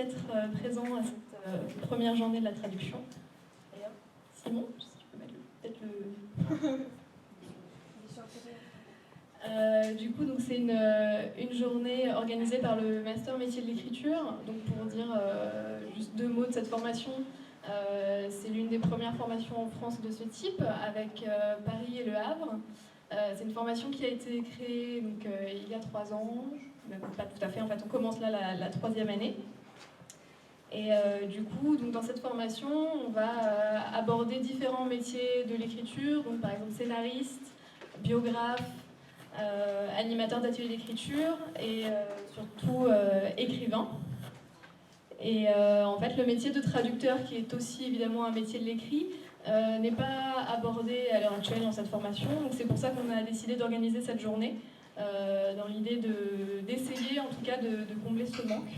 d'être présent à cette première journée de la traduction. D'ailleurs, Simon, si tu peux mettre peut-être le... Du coup, c'est une journée organisée par le Master Métier de l'Écriture. Donc, pour dire juste 2 mots de cette formation, c'est l'une des premières formations en France de ce type, avec Paris et Le Havre. C'est une formation qui a été créée donc, il y a 3 ans, même pas tout à fait, en fait, on commence là la 3e année. Et du coup, donc, dans cette formation, on va aborder différents métiers de l'écriture, donc par exemple scénariste, biographe, animateur d'atelier d'écriture et surtout écrivain. Et en fait, le métier de traducteur, qui est aussi évidemment un métier de l'écrit, n'est pas abordé à l'heure actuelle dans cette formation. Donc c'est pour ça qu'on a décidé d'organiser cette journée, dans l'idée d'essayer en tout cas de combler ce manque.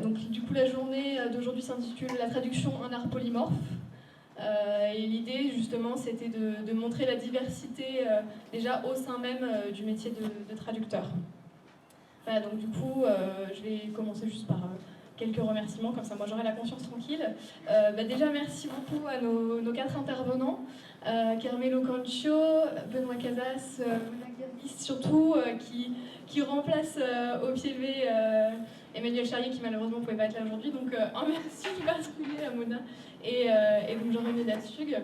Donc du coup, la journée d'aujourd'hui s'intitule « La traduction, un art polymorphe ». Et l'idée justement c'était de montrer la diversité déjà au sein même du métier de traducteur. Voilà, donc du coup je vais commencer juste par quelques remerciements, comme ça moi j'aurai la conscience tranquille. Déjà merci beaucoup à nos 4 intervenants, Carmelo Cancio, Benoît Casas, Mona Gerbis surtout, qui remplace au pied levé Emmanuel Charrier qui malheureusement ne pouvait pas être là aujourd'hui, donc un merci tout particulier à Mona et donc Jean-René Datsug.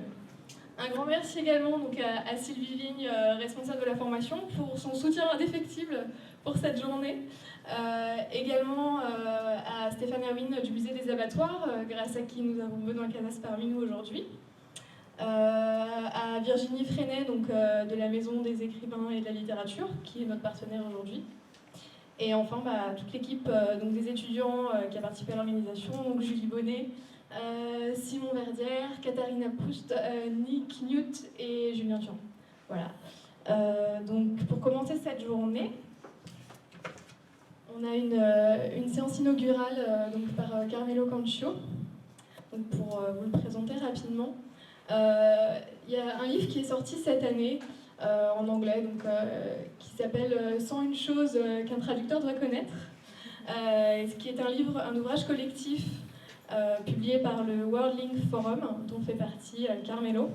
Un grand merci également donc, à Sylvie Vigne, responsable de la formation, pour son soutien indéfectible pour cette journée. Également à Stéphane Erwin du musée des abattoirs, grâce à qui nous avons Benoît Casas parmi nous aujourd'hui. À Virginie Freinet, donc, de la Maison des écrivains et de la littérature, qui est notre partenaire aujourd'hui. Et enfin, toute l'équipe donc des étudiants qui a participé à l'organisation, donc Julie Bonnet, Simon Verdière, Katharina Proust, Nick Newt et Julien Thion. Voilà. Donc pour commencer cette journée, on a une séance inaugurale donc par Carmelo Cancio. Donc pour vous le présenter rapidement, il y a un livre qui est sorti cette année en anglais, donc, qui s'appelle « 101 choses qu'un traducteur doit connaître », qui est un ouvrage collectif publié par le WorldLink Forum, dont fait partie Carmelo.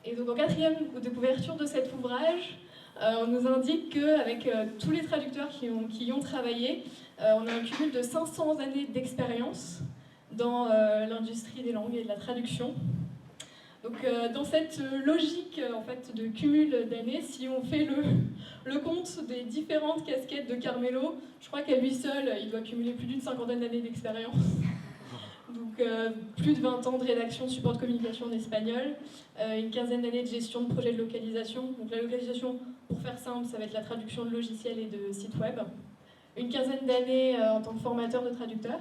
Et donc en 4e de couverture de cet ouvrage, on nous indique qu'avec tous les traducteurs qui y ont travaillé, on a un cumul de 500 années d'expérience dans l'industrie des langues et de la traduction. Donc dans cette logique en fait, de cumul d'années, si on fait le compte des différentes casquettes de Carmelo, je crois qu'à lui seul, il doit cumuler plus d'une 50aine d'années d'expérience. Donc plus de 20 ans de rédaction, support de communication en espagnol, une 15aine d'années de gestion de projets de localisation. Donc la localisation, pour faire simple, ça va être la traduction de logiciels et de sites web. Une 15aine d'années en tant que formateur de traducteur.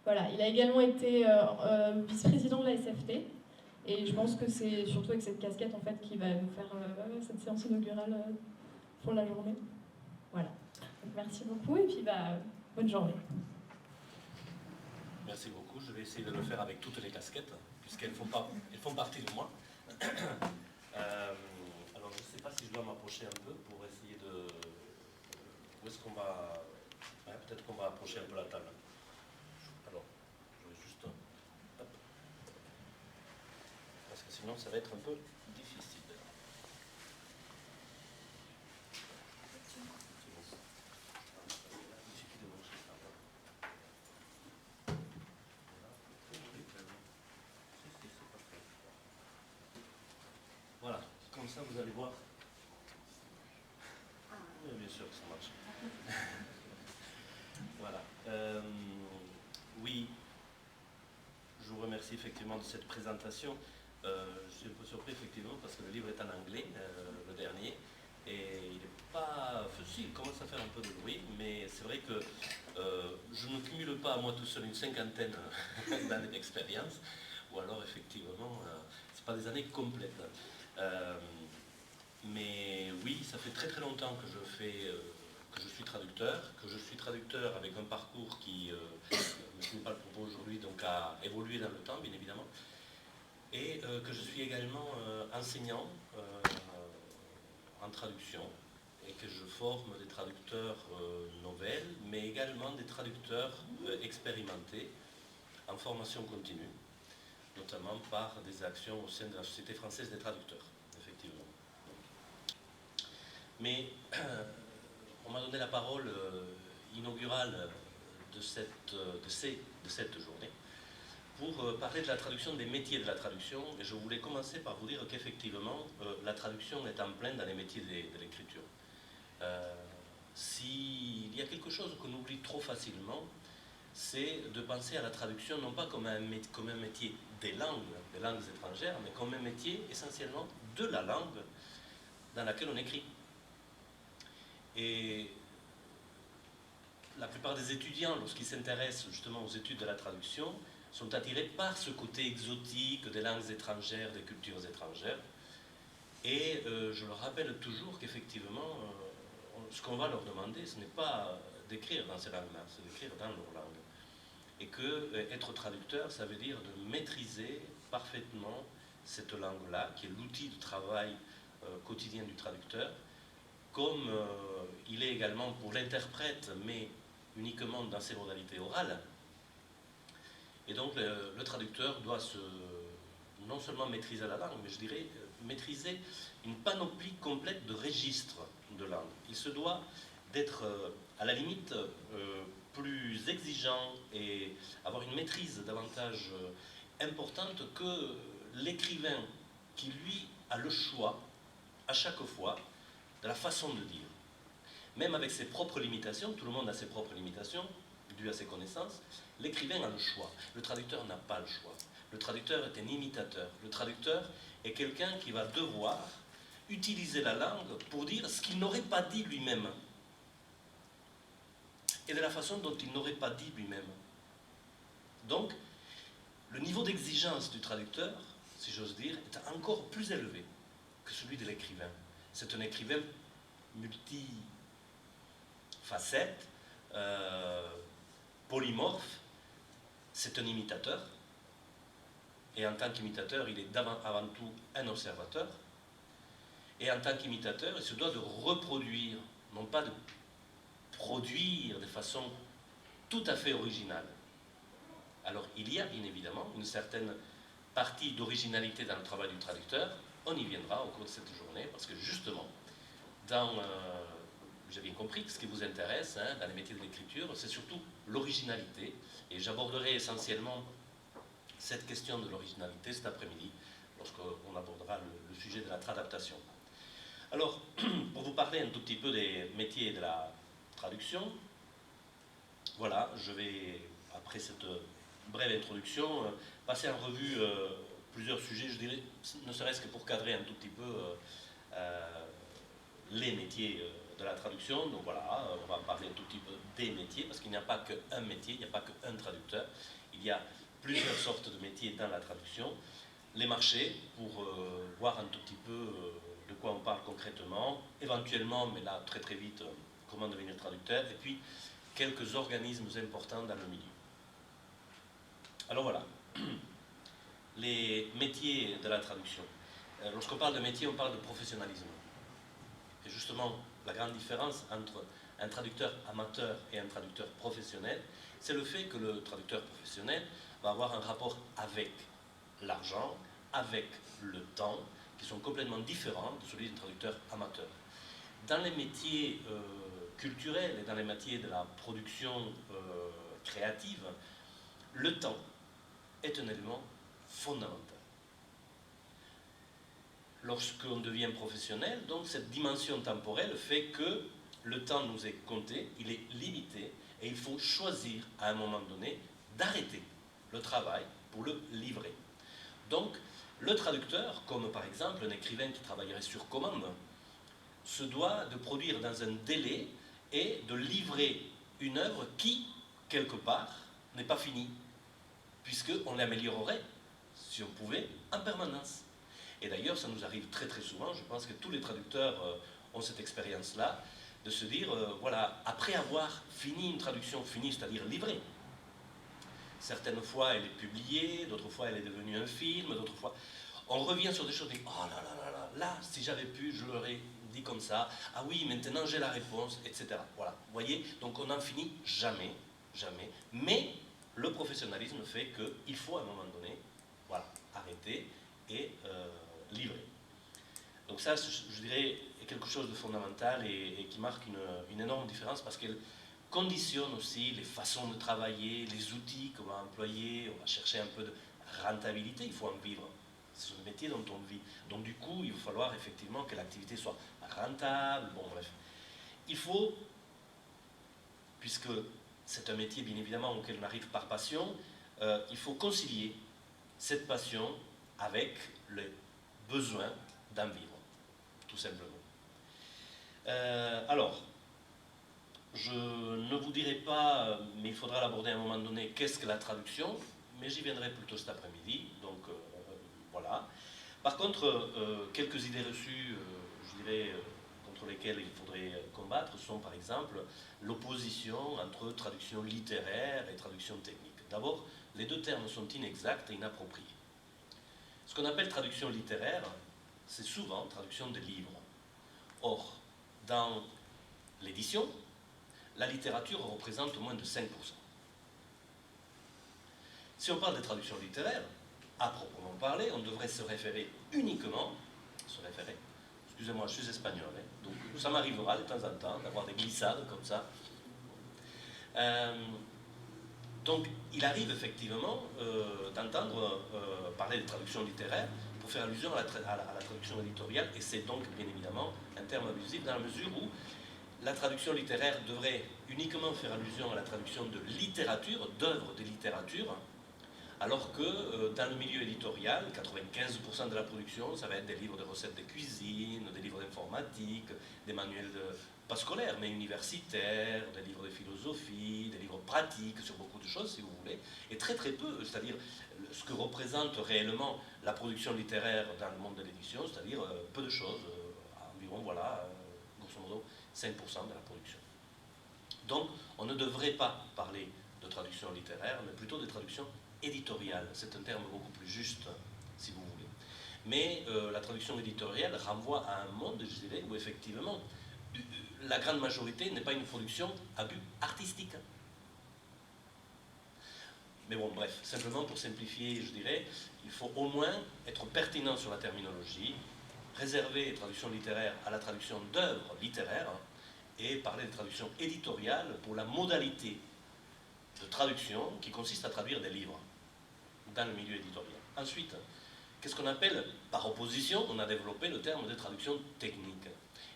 Voilà, il a également été vice-président de la SFT. Et je pense que c'est surtout avec cette casquette en fait, qui va nous faire cette séance inaugurale pour la journée. Voilà. Donc, merci beaucoup et puis bonne journée. Merci beaucoup. Je vais essayer de le faire avec toutes les casquettes, puisqu'elles font partie de moi. Alors, je ne sais pas si je dois m'approcher un peu pour essayer de... Où est-ce qu'on va... Ouais, peut-être qu'on va approcher un peu la table. Alors, je vais juste... Hop. Parce que sinon, ça va être un peu difficile. Voilà, comme ça vous allez voir. Oui, bien sûr que ça marche. Voilà. Oui, je vous remercie effectivement de cette présentation. Je suis un peu surpris effectivement parce que le livre est en anglais, le dernier, et il n'est pas... Enfin, si, il commence à faire un peu de bruit, mais c'est vrai que je ne cumule pas à moi tout seul une 50aine d'années d'expérience, ou alors effectivement, c'est pas des années complètes. Mais oui, ça fait très très longtemps que je suis traducteur avec un parcours qui, je n'ai pas le propos aujourd'hui, donc a évolué dans le temps, bien évidemment, et que je suis également enseignant en traduction, et que je forme des traducteurs nouvelles, mais également des traducteurs expérimentés en formation continue, notamment par des actions au sein de la Société française des traducteurs, effectivement. Mais on m'a donné la parole inaugurale de cette journée pour parler de la traduction, des métiers de la traduction, et je voulais commencer par vous dire qu'effectivement, la traduction est en plein dans les métiers de l'écriture. S'il y a quelque chose qu'on oublie trop facilement, c'est de penser à la traduction non pas comme un métier des langues étrangères, mais comme un métier essentiellement de la langue dans laquelle on écrit. Et la plupart des étudiants, lorsqu'ils s'intéressent justement aux études de la traduction, sont attirés par ce côté exotique des langues étrangères, des cultures étrangères. Et je leur rappelle toujours qu'effectivement, ce qu'on va leur demander, ce n'est pas d'écrire dans ces langues-là, c'est d'écrire dans leur langue. Et que être traducteur, ça veut dire de maîtriser parfaitement cette langue-là, qui est l'outil de travail quotidien du traducteur, comme il est également pour l'interprète, mais uniquement dans ses modalités orales. Et donc le traducteur doit non seulement maîtriser la langue, mais je dirais maîtriser une panoplie complète de registres de langue. Il se doit d'être à la limite plus exigeant et avoir une maîtrise davantage importante que l'écrivain qui, lui, a le choix, à chaque fois, de la façon de dire. Même avec ses propres limitations, tout le monde a ses propres limitations, dues à ses connaissances, l'écrivain a le choix. Le traducteur n'a pas le choix. Le traducteur est un imitateur. Le traducteur est quelqu'un qui va devoir utiliser la langue pour dire ce qu'il n'aurait pas dit lui-même. Et de la façon dont il n'aurait pas dit lui-même. Donc, le niveau d'exigence du traducteur, si j'ose dire, est encore plus élevé que celui de l'écrivain. C'est un écrivain multifacette, polymorphe, c'est un imitateur. Et en tant qu'imitateur, il est avant tout un observateur. Et en tant qu'imitateur, il se doit de reproduire, non pas de produire de façon tout à fait originale. Alors, il y a bien évidemment une certaine partie d'originalité dans le travail du traducteur. On y viendra au cours de cette journée, parce que justement, j'ai bien compris que ce qui vous intéresse dans les métiers de l'écriture, c'est surtout l'originalité. Et j'aborderai essentiellement cette question de l'originalité cet après-midi, lorsqu'on abordera le sujet de la tradaptation. Alors, pour vous parler un tout petit peu des métiers de la traduction, voilà, je vais, après cette brève introduction, passer en revue plusieurs sujets, je dirais, ne serait-ce que pour cadrer un tout petit peu les métiers de la traduction. Donc voilà, on va parler un tout petit peu des métiers, parce qu'il n'y a pas qu'un métier, il n'y a pas qu'un traducteur, il y a plusieurs sortes de métiers dans la traduction. Les marchés, pour voir un tout petit peu de quoi on parle concrètement, éventuellement, mais là très très vite, comment devenir traducteur, et puis quelques organismes importants dans le milieu. Alors voilà, les métiers de la traduction. Lorsqu'on parle de métier, on parle de professionnalisme. Et justement, la grande différence entre un traducteur amateur et un traducteur professionnel, c'est le fait que le traducteur professionnel va avoir un rapport avec l'argent, avec le temps, qui sont complètement différents de celui du traducteur amateur. Dans les métiers culturels et dans les métiers de la production créative, le temps est un élément fondamental. Lorsqu'on devient professionnel, donc cette dimension temporelle fait que le temps nous est compté, il est limité, et il faut choisir à un moment donné d'arrêter le travail pour le livrer. Donc, le traducteur, comme par exemple un écrivain qui travaillerait sur commande, se doit de produire dans un délai et de livrer une œuvre qui, quelque part, n'est pas finie, puisqu'on l'améliorerait, si on pouvait, en permanence. Et d'ailleurs, ça nous arrive très très souvent, je pense que tous les traducteurs ont cette expérience-là, de se dire, voilà, après avoir fini une traduction finie, c'est-à-dire livrée, certaines fois elle est publiée, d'autres fois elle est devenue un film, d'autres fois on revient sur des choses, et oh là là là là, là, si j'avais pu, je l'aurais dit comme ça, ah oui, maintenant j'ai la réponse, etc. Voilà, vous voyez, donc on n'en finit jamais, jamais, mais le professionnalisme fait qu'il faut à un moment donné, voilà, arrêter et livrer. Donc ça, je dirais, est quelque chose de fondamental et qui marque une énorme différence parce qu'elle conditionne aussi les façons de travailler, les outils qu'on va employer, on va chercher un peu de rentabilité, il faut en vivre. C'est un métier dont on vit. Donc du coup, il va falloir effectivement que l'activité soit rentable, bon bref. Il faut, puisque c'est un métier bien évidemment auquel on arrive par passion, il faut concilier cette passion avec le besoin d'en vivre, tout simplement. Alors, je ne vous dirai pas, mais il faudra l'aborder à un moment donné, qu'est-ce que la traduction, mais j'y viendrai plutôt cet après-midi, donc voilà. Par contre, quelques idées reçues, je dirais, contre lesquelles il faudrait combattre, sont par exemple l'opposition entre traduction littéraire et traduction technique. D'abord, les deux termes sont inexacts et inappropriés. Ce qu'on appelle traduction littéraire, c'est souvent traduction de livres. Or, dans l'édition, la littérature représente moins de 5%. Si on parle de traduction littéraire, à proprement parler, on devrait se référer uniquement, excusez-moi, je suis espagnol, hein, donc ça m'arrivera de temps en temps d'avoir des glissades comme ça. Donc il arrive effectivement d'entendre parler de traduction littéraire pour faire allusion à la traduction éditoriale, et c'est donc bien évidemment un terme abusif dans la mesure où la traduction littéraire devrait uniquement faire allusion à la traduction de littérature, d'œuvres de littérature, alors que dans le milieu éditorial, 95% de la production, ça va être des livres de recettes de cuisine, des livres d'informatique, des manuels pas scolaires, mais universitaires, des livres de philosophie, des livres pratiques sur beaucoup de choses, si vous voulez, et très très peu, c'est-à-dire ce que représente réellement la production littéraire dans le monde de l'édition, c'est-à-dire peu de choses, environ, voilà, grosso modo, 5% de la production. Donc, on ne devrait pas parler de traduction littéraire, mais plutôt de traduction éditoriale. C'est un terme beaucoup plus juste, si vous voulez. Mais la traduction éditoriale renvoie à un monde, je dirais, où effectivement, la grande majorité n'est pas une production à but artistique. Mais bon, bref, simplement pour simplifier, je dirais, il faut au moins être pertinent sur la terminologie, réserver les traductions littéraires à la traduction d'œuvres littéraires, et parler de traduction éditoriale pour la modalité de traduction qui consiste à traduire des livres dans le milieu éditorial. Ensuite, qu'est-ce qu'on appelle, par opposition, on a développé le terme de traduction technique.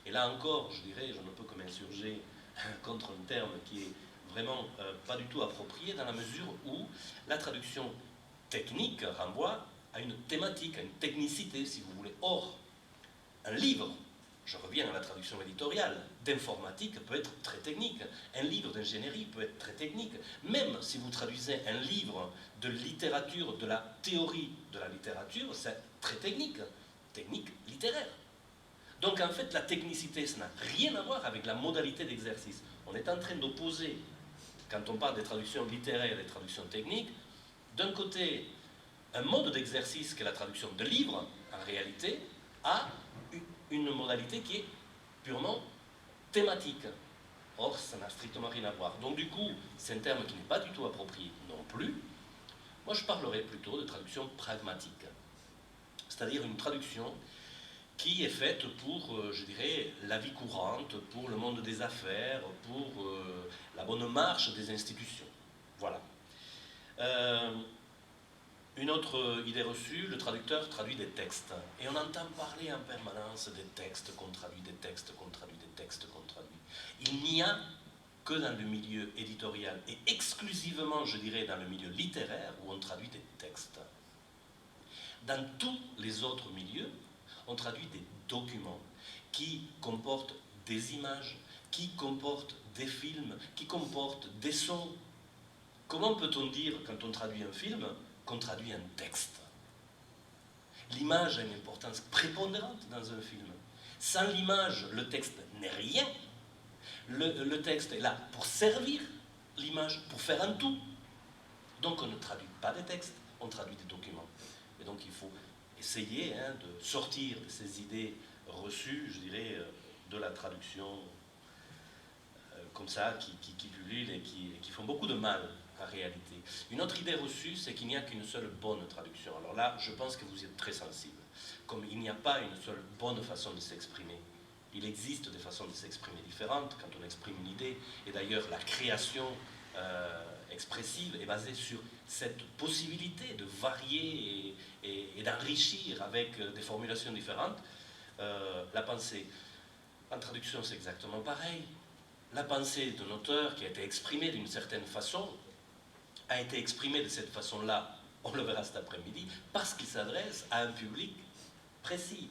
Et là encore, je dirais, je ne peux que m'insurger contre un terme qui est vraiment pas du tout approprié dans la mesure où la traduction technique renvoie à une thématique, à une technicité, si vous voulez. Or, un livre, je reviens à la traduction éditoriale, d'informatique peut être très technique. Un livre d'ingénierie peut être très technique. Même si vous traduisez un livre de littérature, de la théorie de la littérature, c'est très technique. Technique littéraire. Donc en fait, la technicité, ça n'a rien à voir avec la modalité d'exercice. On est en train d'opposer, quand on parle des traductions littéraires et des traductions techniques, d'un côté, un mode d'exercice qui est la traduction de livres, en réalité, à une modalité qui est purement thématique. Or, ça n'a strictement rien à voir. Donc du coup, c'est un terme qui n'est pas du tout approprié non plus. Moi, je parlerais plutôt de traduction pragmatique. C'est-à-dire une traduction qui est faite pour, je dirais, la vie courante, pour le monde des affaires, pour la bonne marche des institutions. Voilà. Une autre idée reçue, le traducteur traduit des textes. Et on entend parler en permanence des textes qu'on traduit, des textes qu'on traduit, des textes qu'on traduit. Il n'y a que dans le milieu éditorial, et exclusivement, je dirais, dans le milieu littéraire, où on traduit des textes. Dans tous les autres milieux, on traduit des documents qui comportent des images, qui comportent des films, qui comportent des sons. Comment peut-on dire, quand on traduit un film, qu'on traduit un texte? L'image a une importance prépondérante dans un film. Sans l'image, le texte n'est rien. Le texte est là pour servir l'image, pour faire un tout. Donc on ne traduit pas des textes, on traduit des documents. Et donc il faut essayer de sortir de ces idées reçues, je dirais, de la traduction comme ça, qui pullulent et qui font beaucoup de mal en réalité. Une autre idée reçue, c'est qu'il n'y a qu'une seule bonne traduction. Alors là, je pense que vous êtes très sensible. Comme il n'y a pas une seule bonne façon de s'exprimer, il existe des façons de s'exprimer différentes quand on exprime une idée. Et d'ailleurs, la création expressive est basée sur cette possibilité de varier et d'enrichir avec des formulations différentes la pensée. En traduction, c'est exactement pareil. La pensée d'un auteur qui a été exprimée d'une certaine façon a été exprimée de cette façon-là, on le verra cet après-midi, parce qu'il s'adresse à un public précis.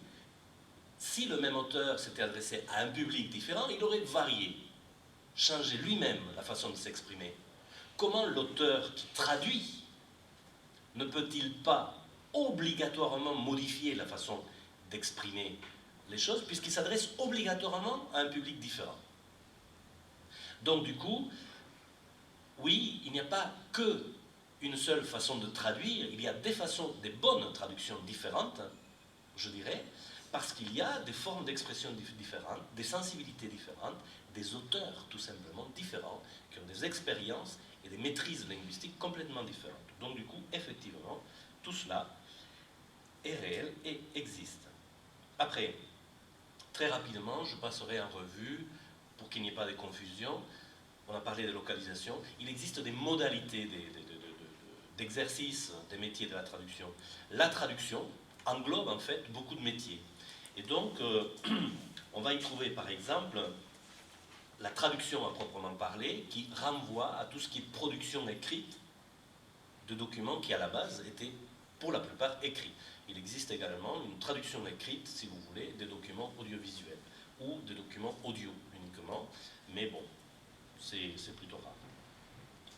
Si le même auteur s'était adressé à un public différent, il aurait varié, changé lui-même la façon de s'exprimer. Comment l'auteur qui traduit ne peut-il pas obligatoirement modifier la façon d'exprimer les choses, puisqu'il s'adresse obligatoirement à un public différent? Donc du coup, oui, il n'y a pas qu'une seule façon de traduire, il y a des façons, des bonnes traductions différentes, je dirais, parce qu'il y a des formes d'expression différentes, des sensibilités différentes, des auteurs tout simplement différents, qui ont des expériences et des maîtrises linguistiques complètement différentes. Donc du coup, effectivement, tout cela est réel et existe. Après, très rapidement, je passerai en revue, pour qu'il n'y ait pas de confusion. On a parlé de localisation. Il existe des modalités d'exercice des métiers de la traduction. La traduction englobe en fait beaucoup de métiers. Et donc, on va y trouver par exemple la traduction à proprement parler, qui renvoie à tout ce qui est production écrite de documents qui à la base étaient pour la plupart écrits. Il existe également une traduction écrite, si vous voulez, des documents audiovisuels ou des documents audio uniquement, mais bon, c'est plutôt rare.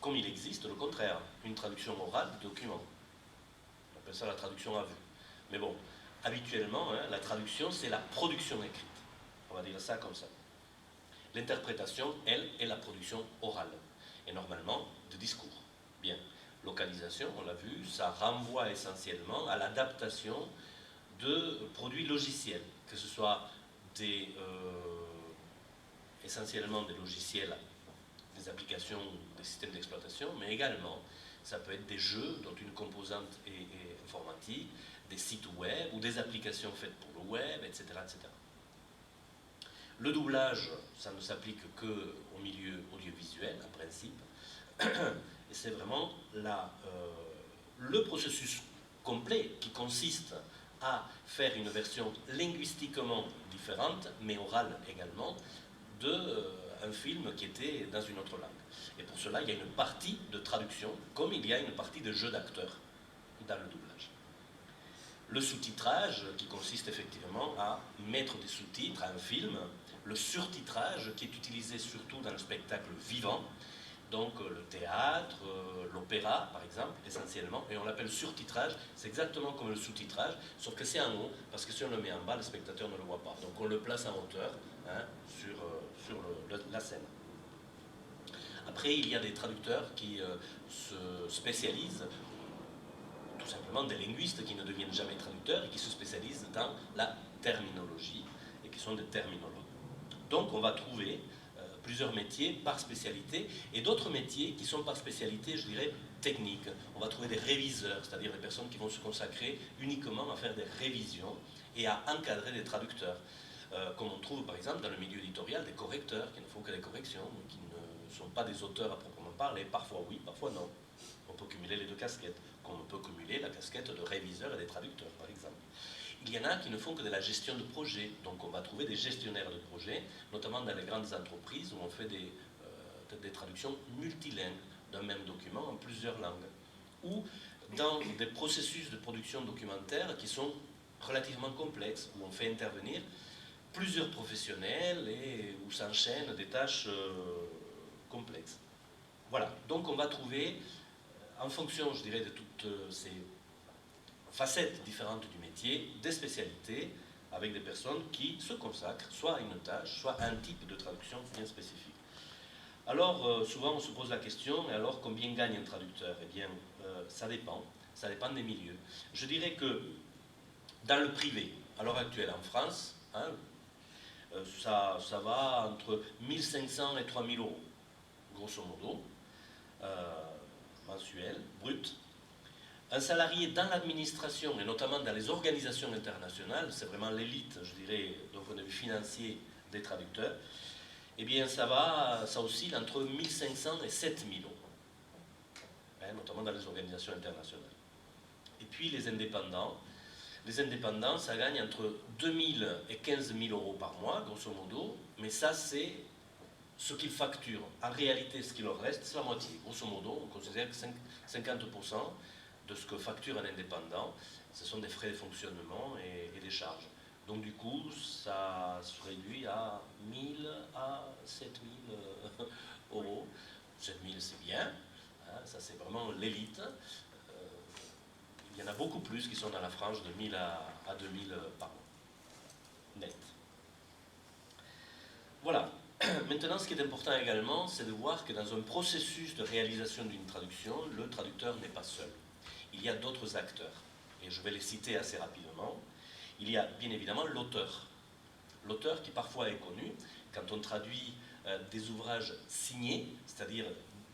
Comme il existe le contraire, une traduction orale de documents. On appelle ça la traduction à vue. Mais bon, habituellement, la traduction, c'est la production écrite. On va dire ça comme ça. L'interprétation, elle, est la production orale. Et normalement, de discours. Bien. Localisation, on l'a vu, ça renvoie essentiellement à l'adaptation de produits logiciels, que ce soit essentiellement des logiciels, des applications, des systèmes d'exploitation, mais également, ça peut être des jeux dont une composante est informatique, des sites web ou des applications faites pour le web, etc., etc. Le doublage, ça ne s'applique qu'au milieu audiovisuel, en principe, et c'est vraiment le processus complet qui consiste à faire une version linguistiquement différente, mais orale également, d'un film qui était dans une autre langue. Et pour cela, il y a une partie de traduction, comme il y a une partie de jeu d'acteurs dans le doublage. Le sous-titrage, qui consiste effectivement à mettre des sous-titres à un film. Le surtitrage, qui est utilisé surtout dans le spectacle vivant, donc le théâtre, l'opéra par exemple, essentiellement, et on l'appelle surtitrage, c'est exactement comme le sous-titrage, sauf que c'est en haut, parce que si on le met en bas, le spectateur ne le voit pas. Donc on le place en hauteur sur la scène. Après, il y a des traducteurs qui se spécialisent, tout simplement des linguistes qui ne deviennent jamais traducteurs et qui se spécialisent dans la terminologie, et qui sont des terminologues. Donc on va trouver plusieurs métiers par spécialité, et d'autres métiers qui sont par spécialité, je dirais, techniques. On va trouver des réviseurs, c'est-à-dire des personnes qui vont se consacrer uniquement à faire des révisions et à encadrer des traducteurs. Comme on trouve par exemple dans le milieu éditorial des correcteurs qui ne font que des corrections, qui ne sont pas des auteurs à proprement parler, parfois oui, parfois non. On peut cumuler les deux casquettes, comme on peut cumuler la casquette de réviseur et des traducteurs par exemple. Il y en a qui ne font que de la gestion de projet, donc on va trouver des gestionnaires de projets, notamment dans les grandes entreprises où on fait des traductions multilingues d'un même document en plusieurs langues, ou dans des processus de production documentaire qui sont relativement complexes, où on fait intervenir plusieurs professionnels et où s'enchaînent des tâches complexes. Voilà, donc on va trouver, en fonction, je dirais, de toutes ces facettes différentes du métier, des spécialités avec des personnes qui se consacrent soit à une tâche, soit à un type de traduction bien spécifique. Alors, souvent on se pose la question, mais alors combien gagne un traducteur? Eh bien, ça dépend des milieux. Je dirais que dans le privé, à l'heure actuelle en France, Ça va entre 1500 et 3000 euros, grosso modo, mensuel, brut. Un salarié dans l'administration, et notamment dans les organisations internationales, c'est vraiment l'élite, je dirais, d'un point de vue financier des traducteurs, eh bien ça oscille entre 1500 et 7000 euros, hein, notamment dans les organisations internationales. Et puis les indépendants, ça gagne entre 2000 et 15 000 euros par mois, grosso modo, mais ça c'est ce qu'ils facturent. En réalité, ce qui leur reste, c'est la moitié. Grosso modo, on considère que 50% de ce que facture un indépendant, ce sont des frais de fonctionnement et des charges. Donc du coup, ça se réduit à 1000 à 7000 euros. 7000 c'est bien, hein, ça c'est vraiment l'élite. Il y en a beaucoup plus qui sont dans la frange de 1000 à 2000 par mois, net. Voilà. Maintenant, ce qui est important également, c'est de voir que dans un processus de réalisation d'une traduction, le traducteur n'est pas seul. Il y a d'autres acteurs, et je vais les citer assez rapidement. Il y a bien évidemment l'auteur. L'auteur qui parfois est connu, quand on traduit des ouvrages signés, c'est-à-dire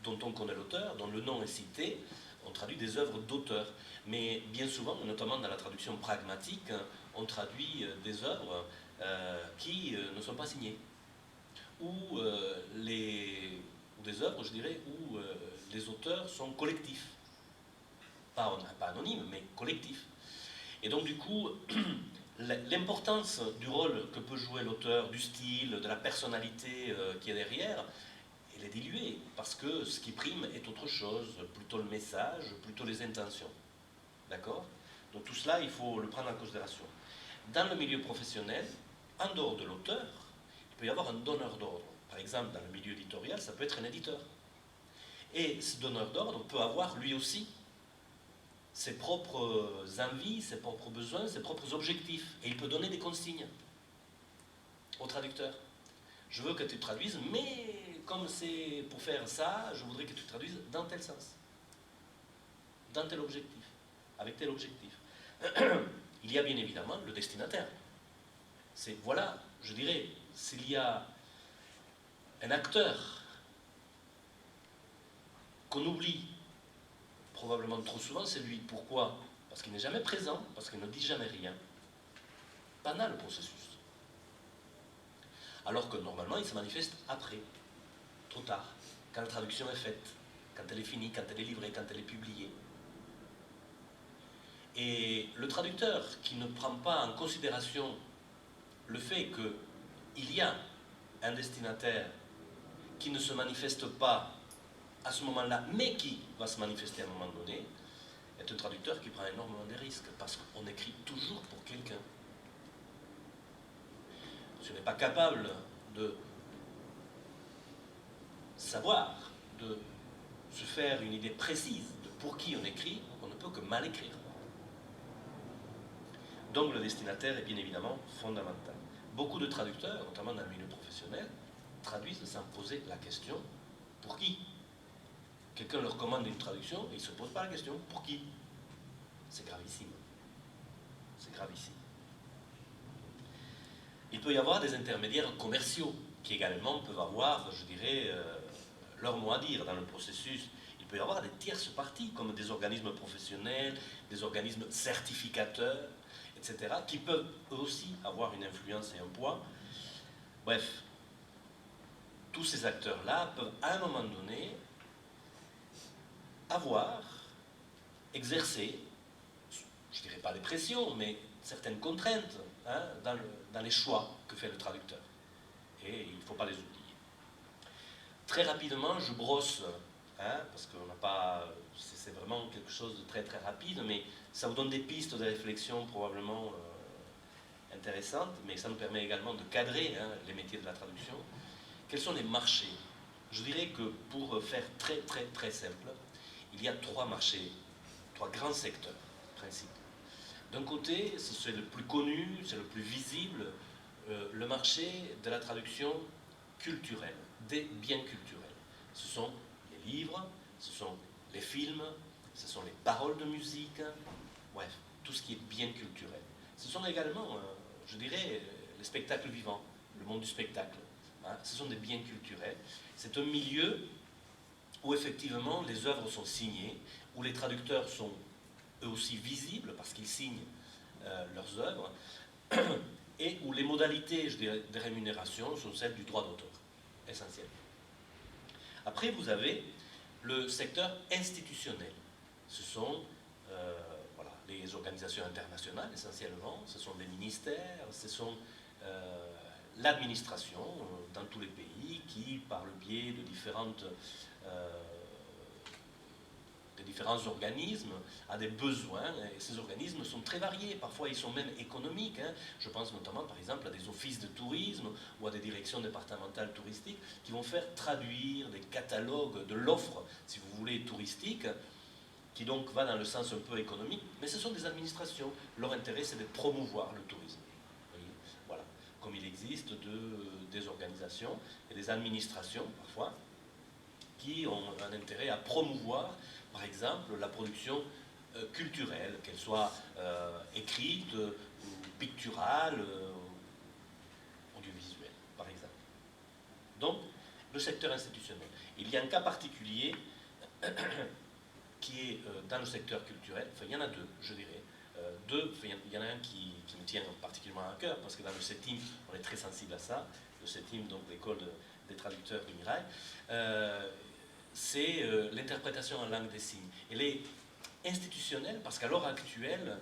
dont on connaît l'auteur, dont le nom est cité, on traduit des œuvres d'auteurs. Mais bien souvent, notamment dans la traduction pragmatique, on traduit des œuvres qui ne sont pas signées. Ou des œuvres, je dirais, où les auteurs sont collectifs. Pas anonymes, mais collectifs. Et donc, du coup, l'importance du rôle que peut jouer l'auteur, du style, de la personnalité qui est derrière, elle est diluée, parce que ce qui prime est autre chose, plutôt le message, plutôt les intentions. D'accord? Donc tout cela, il faut le prendre en considération. Dans le milieu professionnel, en dehors de l'auteur, il peut y avoir un donneur d'ordre. Par exemple, dans le milieu éditorial, ça peut être un éditeur. Et ce donneur d'ordre peut avoir lui aussi ses propres envies, ses propres besoins, ses propres objectifs. Et il peut donner des consignes au traducteur. Je veux que tu traduises, mais comme c'est pour faire ça, je voudrais que tu traduises dans tel sens, dans tel objectif, avec tel objectif. Il y a bien évidemment le destinataire. C'est, voilà, je dirais, s'il y a un acteur qu'on oublie probablement trop souvent, c'est lui. Pourquoi? Parce qu'il n'est jamais présent, parce qu'il ne dit jamais rien pendant le processus. Alors que normalement, il se manifeste après, trop tard, quand la traduction est faite, quand elle est finie, quand elle est livrée, quand elle est publiée. Et le traducteur qui ne prend pas en considération le fait qu'il y a un destinataire qui ne se manifeste pas à ce moment-là, mais qui va se manifester à un moment donné, est un traducteur qui prend énormément de risques, parce qu'on écrit toujours pour quelqu'un. Si on n'est pas capable de savoir, de se faire une idée précise de pour qui on écrit, on ne peut que mal écrire. Donc le destinataire est bien évidemment fondamental. Beaucoup de traducteurs, notamment dans le milieu professionnel, traduisent sans poser la question « pour qui ?» Quelqu'un leur commande une traduction et ils ne se posent pas la question « pour qui ?» C'est gravissime. C'est gravissime. Il peut y avoir des intermédiaires commerciaux qui également peuvent avoir, je dirais, leur mot à dire dans le processus. Il peut y avoir des tierces parties, comme des organismes professionnels, des organismes certificateurs, etc., qui peuvent eux aussi avoir une influence et un poids. Bref, tous ces acteurs-là peuvent à un moment donné exercer, je ne dirais pas des pressions, mais certaines contraintes dans les choix que fait le traducteur. Et il ne faut pas les oublier. Très rapidement, je brosse, parce qu'on n'a pas, c'est vraiment quelque chose de très très rapide, mais ça vous donne des pistes de réflexion probablement intéressantes, mais ça nous permet également de cadrer les métiers de la traduction. Quels sont les marchés? Je dirais que pour faire très très très simple, il y a trois marchés, trois grands secteurs principaux. D'un côté, c'est le plus connu, c'est le plus visible, le marché de la traduction culturelle, des biens culturels. Ce sont les livres, ce sont les films, ce sont les paroles de musique, bref, tout ce qui est bien culturel. Ce sont également, je dirais, les spectacles vivants, le monde du spectacle. Hein, ce sont des biens culturels. C'est un milieu où effectivement les œuvres sont signées, où les traducteurs sont eux aussi visibles parce qu'ils signent leurs œuvres, et où les modalités, je dirais, de rémunération sont celles du droit d'auteur, essentiel. Après, vous avez le secteur institutionnel. Ce sont voilà, les organisations internationales, essentiellement, ce sont des ministères, ce sont l'administration dans tous les pays qui, par le biais de différents organismes, a des besoins, et ces organismes sont très variés, parfois ils sont même économiques. Hein. Je pense notamment par exemple à des offices de tourisme ou à des directions départementales touristiques qui vont faire traduire des catalogues de l'offre, si vous voulez, touristique, qui donc va dans le sens un peu économique, mais ce sont des administrations. Leur intérêt, c'est de promouvoir le tourisme. Voilà. Comme il existe des organisations et des administrations, parfois, qui ont un intérêt à promouvoir, par exemple, la production culturelle, qu'elle soit écrite, ou picturale, audiovisuelle, par exemple. Donc, le secteur institutionnel. Il y a un cas particulier qui est dans le secteur culturel, enfin il y en a deux, je dirais. Il y en a un qui me tient particulièrement à cœur, parce que dans le CETIM, on est très sensible à ça. Le CETIM, donc l'école des traducteurs du Mirail, c'est l'interprétation en langue des signes. Elle est institutionnelle parce qu'à l'heure actuelle,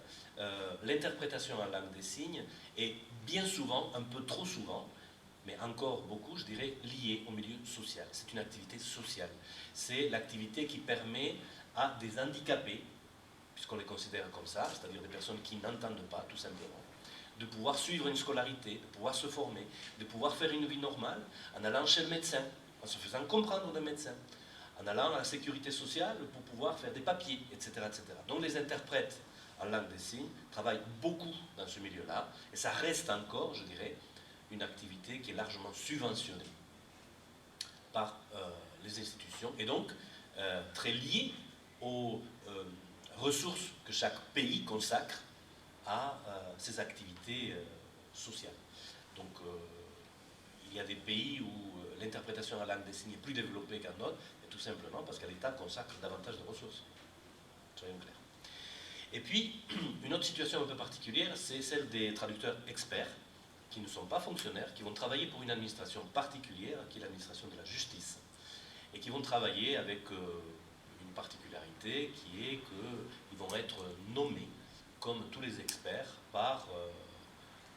l'interprétation en langue des signes est bien souvent, un peu trop souvent, mais encore beaucoup, je dirais, liée au milieu social. C'est une activité sociale. C'est l'activité qui permet à des handicapés, puisqu'on les considère comme ça, c'est-à-dire des personnes qui n'entendent pas, tout simplement, de pouvoir suivre une scolarité, de pouvoir se former, de pouvoir faire une vie normale en allant chez le médecin, en se faisant comprendre d'un médecin, en allant à la sécurité sociale pour pouvoir faire des papiers, etc., etc. Donc les interprètes en langue des signes travaillent beaucoup dans ce milieu-là, et ça reste encore, je dirais, une activité qui est largement subventionnée par les institutions, et donc très liée aux ressources que chaque pays consacre à ses activités sociales. Donc il y a des pays où l'interprétation en langue des signes est plus développée qu'en d'autres, tout simplement parce que l'État consacre davantage de ressources. Soyons clairs. Et puis, une autre situation un peu particulière, c'est celle des traducteurs experts, qui ne sont pas fonctionnaires, qui vont travailler pour une administration particulière, qui est l'administration de la justice, et qui vont travailler avec une particularité qui est qu'ils vont être nommés, comme tous les experts, par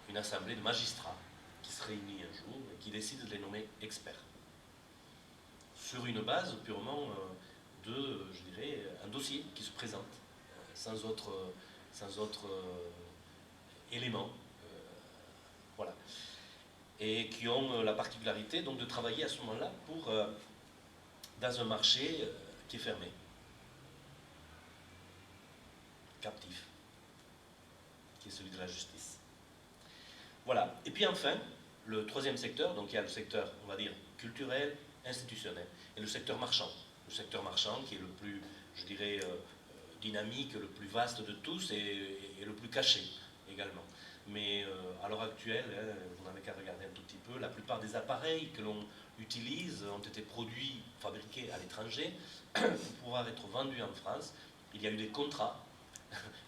une assemblée de magistrats qui se réunit un jour et qui décide de les nommer experts. Sur une base purement de, je dirais, un dossier qui se présente, sans autre élément. Voilà. Et qui ont la particularité donc de travailler à ce moment-là dans un marché qui est fermé, captif, qui est celui de la justice. Voilà. Et puis enfin, le troisième secteur, donc il y a le secteur, on va dire, culturel, institutionnel, et le secteur marchand. Le secteur marchand qui est le plus, je dirais, dynamique, le plus vaste de tous et le plus caché également. Mais à l'heure actuelle, vous n'avez qu'à regarder un tout petit peu, la plupart des appareils que l'on utilise ont été produits, fabriqués à l'étranger pour pouvoir être vendus en France. Il y a eu des contrats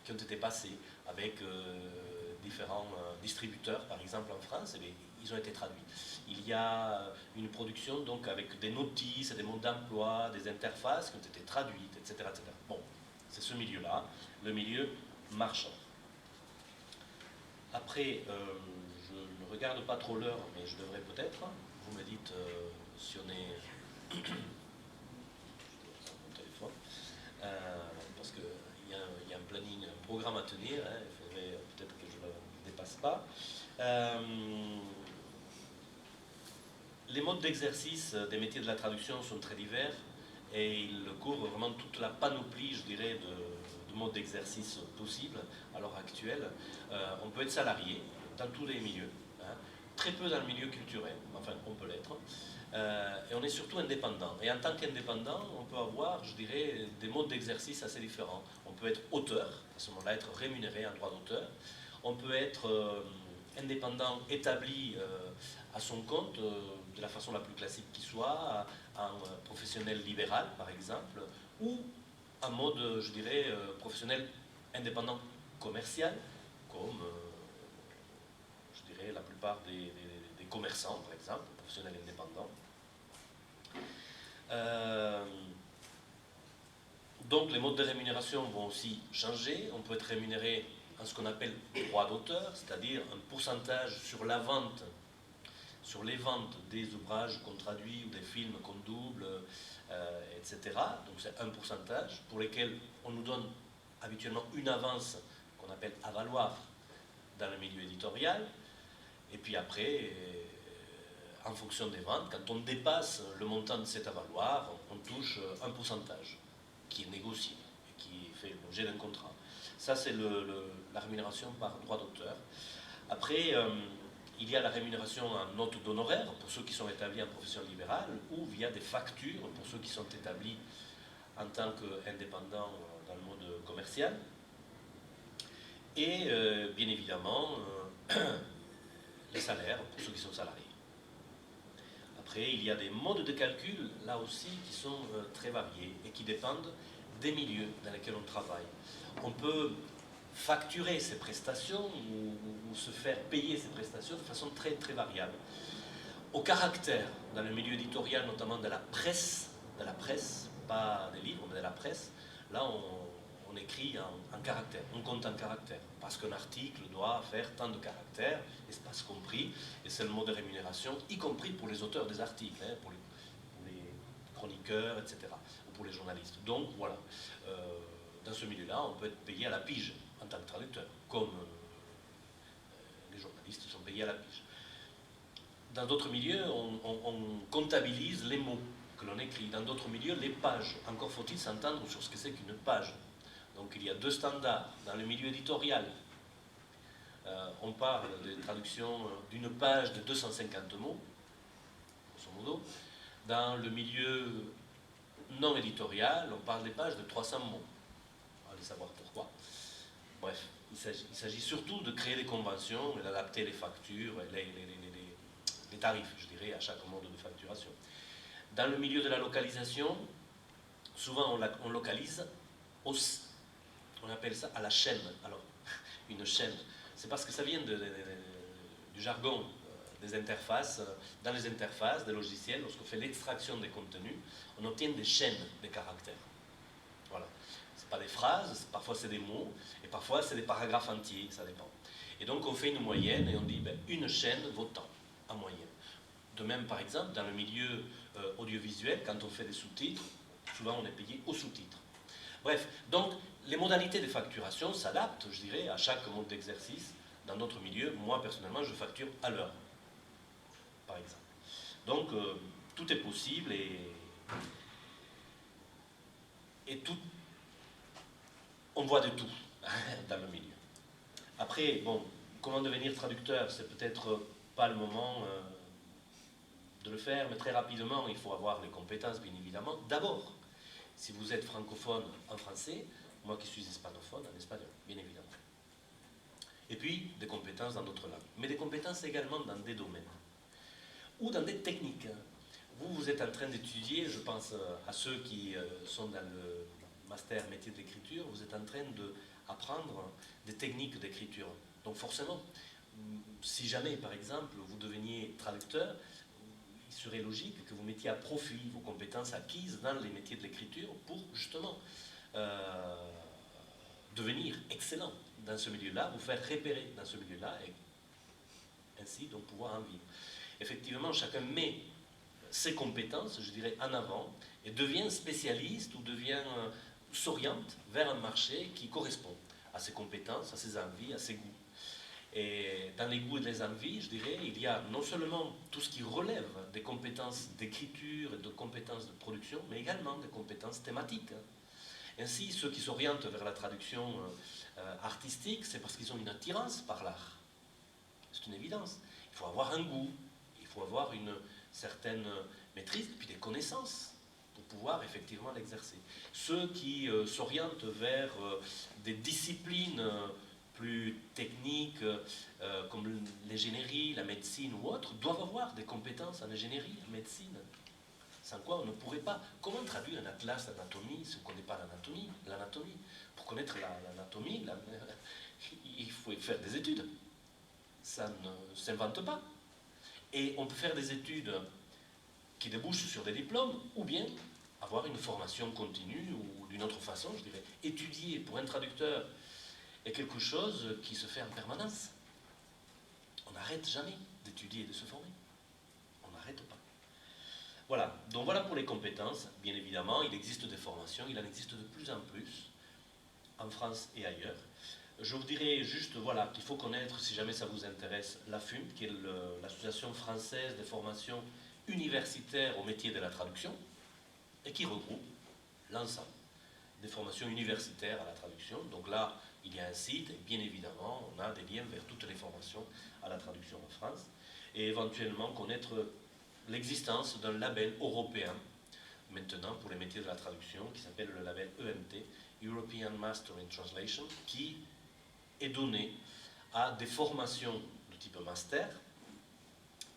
qui ont été passés avec différents distributeurs, par exemple en France, et ils ont été traduits. Il y a une production donc avec des notices, des modes d'emploi, des interfaces qui ont été traduites, etc. etc. Bon, c'est ce milieu-là, le milieu marchand. Après, je ne regarde pas trop l'heure, mais je devrais peut-être. Vous me dites si on est... je dois mon téléphone. Parce qu'il y a un planning, un programme à tenir. Hein, il faudrait peut-être que je ne le dépasse pas. Les modes d'exercice des métiers de la traduction sont très divers et ils couvrent vraiment toute la panoplie, je dirais, de modes d'exercice possibles à l'heure actuelle. On peut être salarié dans tous les milieux, hein, très peu dans le milieu culturel, enfin on peut l'être, et on est surtout indépendant. Et en tant qu'indépendant, on peut avoir, je dirais, des modes d'exercice assez différents. On peut être auteur, à ce moment-là être rémunéré en droit d'auteur. On peut être indépendant établi à son compte, de la façon la plus classique qui soit, un professionnel libéral par exemple, ou un mode, je dirais, professionnel indépendant commercial, comme je dirais la plupart des commerçants par exemple, professionnels indépendants. Donc les modes de rémunération vont aussi changer. On peut être rémunéré en ce qu'on appelle droit d'auteur, c'est-à-dire un pourcentage sur la vente, sur les ventes des ouvrages qu'on traduit ou des films qu'on double, etc. Donc c'est un pourcentage pour lesquels on nous donne habituellement une avance qu'on appelle avaloir dans le milieu éditorial. Et puis après, en fonction des ventes, quand on dépasse le montant de cet avaloir, on touche un pourcentage qui est négocié et qui fait l'objet d'un contrat. Ça, c'est la rémunération par droit d'auteur. Après, il y a la rémunération en note d'honoraires pour ceux qui sont établis en profession libérale ou via des factures pour ceux qui sont établis en tant qu'indépendants dans le mode commercial. Et bien évidemment, les salaires pour ceux qui sont salariés. Après, il y a des modes de calcul, là aussi, qui sont très variés et qui dépendent des milieux dans lesquels on travaille. On peut facturer ses prestations ou se faire payer ses prestations de façon très, très variable. Au caractère, dans le milieu éditorial, notamment de la presse, pas des livres, mais de la presse, là, on écrit en caractère, on compte en caractère, parce qu'un article doit faire tant de caractères, espace compris, et c'est le mode de rémunération, y compris pour les auteurs des articles, hein, pour les chroniqueurs, etc., ou pour les journalistes. Donc voilà, dans ce milieu-là, on peut être payé à la pige en tant que traducteur, comme les journalistes sont payés à la pige. Dans d'autres milieux, on comptabilise les mots que l'on écrit. Dans d'autres milieux, les pages. Encore faut-il s'entendre sur ce que c'est qu'une page. Donc il y a deux standards. Dans le milieu éditorial, on parle de traduction d'une page de 250 mots, grosso modo. Dans le milieu non éditorial, on parle des pages de 300 mots. On va aller savoir pourquoi. Bref, il s'agit surtout de créer des conventions et d'adapter les factures, les tarifs, je dirais, à chaque mode de facturation. Dans le milieu de la localisation, souvent on localise on appelle ça à la chaîne. Alors, une chaîne, c'est parce que ça vient du jargon des interfaces. Dans les interfaces des logiciels, lorsqu'on fait l'extraction des contenus, on obtient des chaînes de caractères. Voilà. C'est pas des phrases, parfois c'est des mots, et parfois c'est des paragraphes entiers, ça dépend. Et donc on fait une moyenne et on dit une chaîne vaut tant, en moyenne. De même, par exemple, dans le milieu audiovisuel, quand on fait des sous-titres, souvent on est payé aux sous-titres. Bref, donc les modalités de facturation s'adaptent, je dirais, à chaque mode d'exercice. Dans d'autres milieux, moi personnellement, je facture à l'heure, par exemple. Donc, tout est possible et tout, on voit de tout dans le milieu. Après, bon, comment devenir traducteur, c'est peut-être pas le moment de le faire, mais très rapidement, il faut avoir les compétences, bien évidemment. D'abord, si vous êtes francophone en français, moi qui suis hispanophone en espagnol, bien évidemment. Et puis, des compétences dans d'autres langues. Mais des compétences également dans des domaines. Ou dans des techniques. Vous êtes en train d'étudier, je pense à ceux qui sont dans le master métier de l'écriture, vous êtes en train d'apprendre des techniques d'écriture. Donc forcément, si jamais, par exemple, vous deveniez traducteur, il serait logique que vous mettiez à profit vos compétences acquises dans les métiers de l'écriture pour justement devenir excellent dans ce milieu-là, vous faire repérer dans ce milieu-là et ainsi donc pouvoir en vivre. Effectivement, chacun met ses compétences, je dirais, en avant et devient spécialiste ou s'oriente vers un marché qui correspond à ses compétences, à ses envies, à ses goûts. Et dans les goûts et les envies, je dirais, il y a non seulement tout ce qui relève des compétences d'écriture et de compétences de production, mais également des compétences thématiques. Ainsi, ceux qui s'orientent vers la traduction artistique, c'est parce qu'ils ont une attirance par l'art. C'est une évidence. Il faut avoir un goût, il faut avoir une certaine maîtrise, puis des connaissances pour pouvoir effectivement l'exercer. Ceux qui s'orientent vers des disciplines plus techniques, comme l'ingénierie, la médecine ou autres, doivent avoir des compétences en ingénierie, en médecine. Sans quoi on ne pourrait pas. Comment traduire un atlas d'anatomie si on ne connaît pas l'anatomie? Pour connaître l'anatomie, il faut faire des études. Ça ne s'invente pas. Et on peut faire des études qui débouchent sur des diplômes, ou bien avoir une formation continue, ou d'une autre façon, je dirais, étudier pour un traducteur est quelque chose qui se fait en permanence. On n'arrête jamais d'étudier et de se former. On n'arrête pas. Voilà, donc voilà pour les compétences. Bien évidemment, il existe des formations, il en existe de plus en plus, en France et ailleurs. Je vous dirais juste voilà, qu'il faut connaître, si jamais ça vous intéresse, l'AFUM, qui est l'Association française des formations universitaires au métier de la traduction, et qui regroupe l'ensemble des formations universitaires à la traduction. Donc là, il y a un site, et bien évidemment, on a des liens vers toutes les formations à la traduction en France, et éventuellement connaître l'existence d'un label européen, maintenant pour les métiers de la traduction, qui s'appelle le label EMT, European Master in Translation, qui est donné à des formations de type master,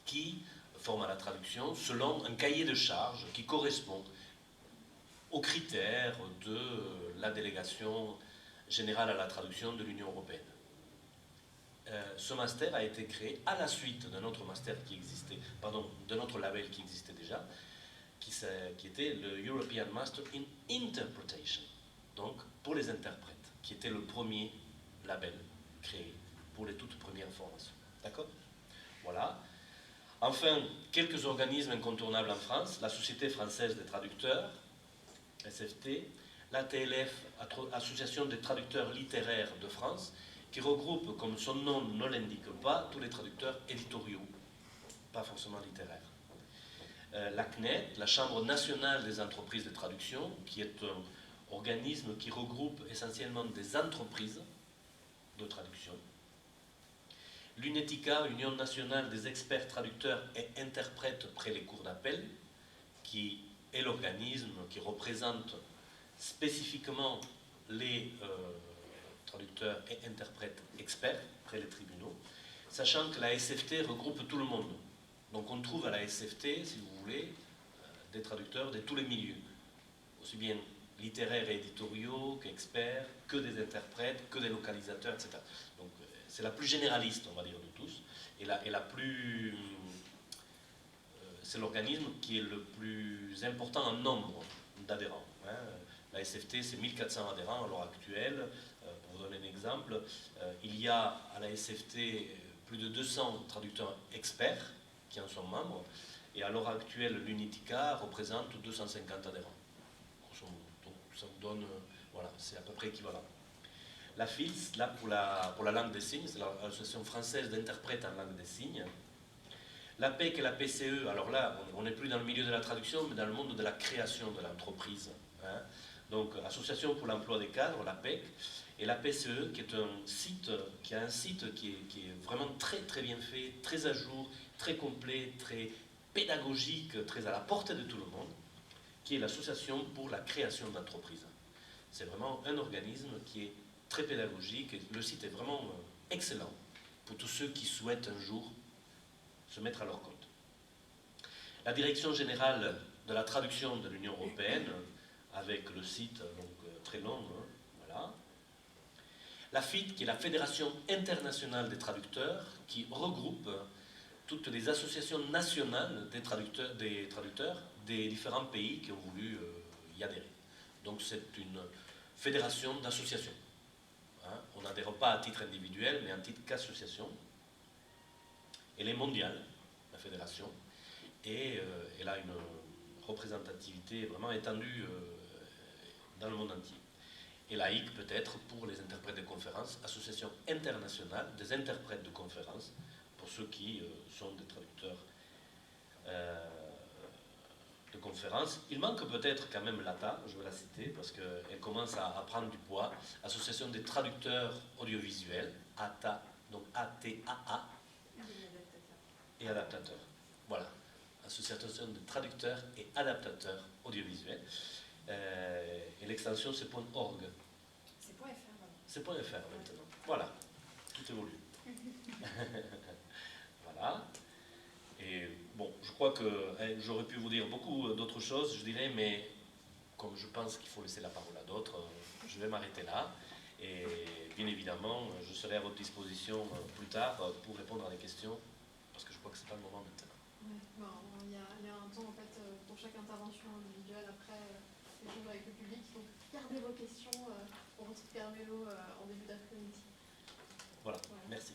qui forment à la traduction selon un cahier de charges qui correspond aux critères de la délégation générale à la traduction de l'Union européenne. Ce master a été créé à la suite d'un autre master qui existait, pardon, d'un autre label qui existait déjà, qui était le European Master in Interpretation, donc pour les interprètes, qui était le premier label créé pour les toutes premières formations. D'accord? Voilà. Enfin, quelques organismes incontournables en France, la Société française des traducteurs, SFT, l'ATLF, Association des traducteurs littéraires de France, qui regroupe, comme son nom ne l'indique pas, tous les traducteurs éditoriaux, pas forcément littéraires. La CNET, la Chambre nationale des entreprises de traduction, qui est un organisme qui regroupe essentiellement des entreprises de traduction. L'UNETICA, Union nationale des experts traducteurs et interprètes près les cours d'appel, qui est l'organisme qui représente spécifiquement les traducteurs et interprètes experts près les tribunaux, sachant que la SFT regroupe tout le monde. Donc on trouve à la SFT, si vous voulez, des traducteurs de tous les milieux, aussi bien littéraires et éditoriaux qu'experts, que des interprètes, que des localisateurs, etc. Donc c'est la plus généraliste, on va dire, de tous, et la plus... c'est l'organisme qui est le plus important en nombre d'adhérents. Hein. La SFT, c'est 1400 adhérents à l'heure actuelle. Pour vous donner un exemple, il y a à la SFT plus de 200 traducteurs experts qui en sont membres, et à l'heure actuelle, l'UNITICA représente 250 adhérents. Donc ça vous donne, voilà, c'est à peu près équivalent. La FILS, là, pour la langue des signes, c'est l'Association française d'interprètes en langue des signes. La PEC et la PCE, alors là, on n'est plus dans le milieu de la traduction, mais dans le monde de la création de l'entreprise. Hein. Donc, Association pour l'emploi des cadres, la PEC, et la PCE, qui a un site qui est vraiment très très bien fait, très à jour, très complet, très pédagogique, très à la portée de tout le monde, qui est l'Association pour la création d'entreprises. C'est vraiment un organisme qui est très pédagogique, et le site est vraiment excellent pour tous ceux qui souhaitent un jour se mettre à leur compte. La Direction générale de la traduction de l'Union européenne, avec le site donc, très long, hein, voilà. La FIT, qui est la Fédération internationale des traducteurs, qui regroupe toutes les associations nationales des traducteurs des différents pays qui ont voulu y adhérer. Donc c'est une fédération d'associations. Hein. On n'adhère pas à titre individuel, mais à titre qu'association. Elle est mondiale, la fédération, et elle a une représentativité vraiment étendue dans le monde entier. Et laïque peut-être pour les interprètes de conférences, association internationale des interprètes de conférences, pour ceux qui sont des traducteurs de conférences. Il manque peut-être quand même l'ATA, je vais la citer, parce qu'elle commence à prendre du poids. Association des traducteurs audiovisuels, ATA, donc ATAA, et adaptateurs. Voilà. Association de traducteurs et adaptateurs audiovisuels. Et l'extension, c'est .org. C'est .fr. C'est .fr maintenant. Voilà. tout évolue. Voilà. Et bon, je crois que j'aurais pu vous dire beaucoup d'autres choses, je dirais, mais comme je pense qu'il faut laisser la parole à d'autres, je vais m'arrêter là. Et bien évidemment, je serai à votre disposition plus tard pour répondre à des questions, parce que je crois que ce n'est pas le moment maintenant. Ouais, bon, il y a un temps en fait, pour chaque intervention individuelle après l'échange avec le public. Donc gardez vos questions, on retrouve Carmelo en début d'après-midi. Voilà, merci.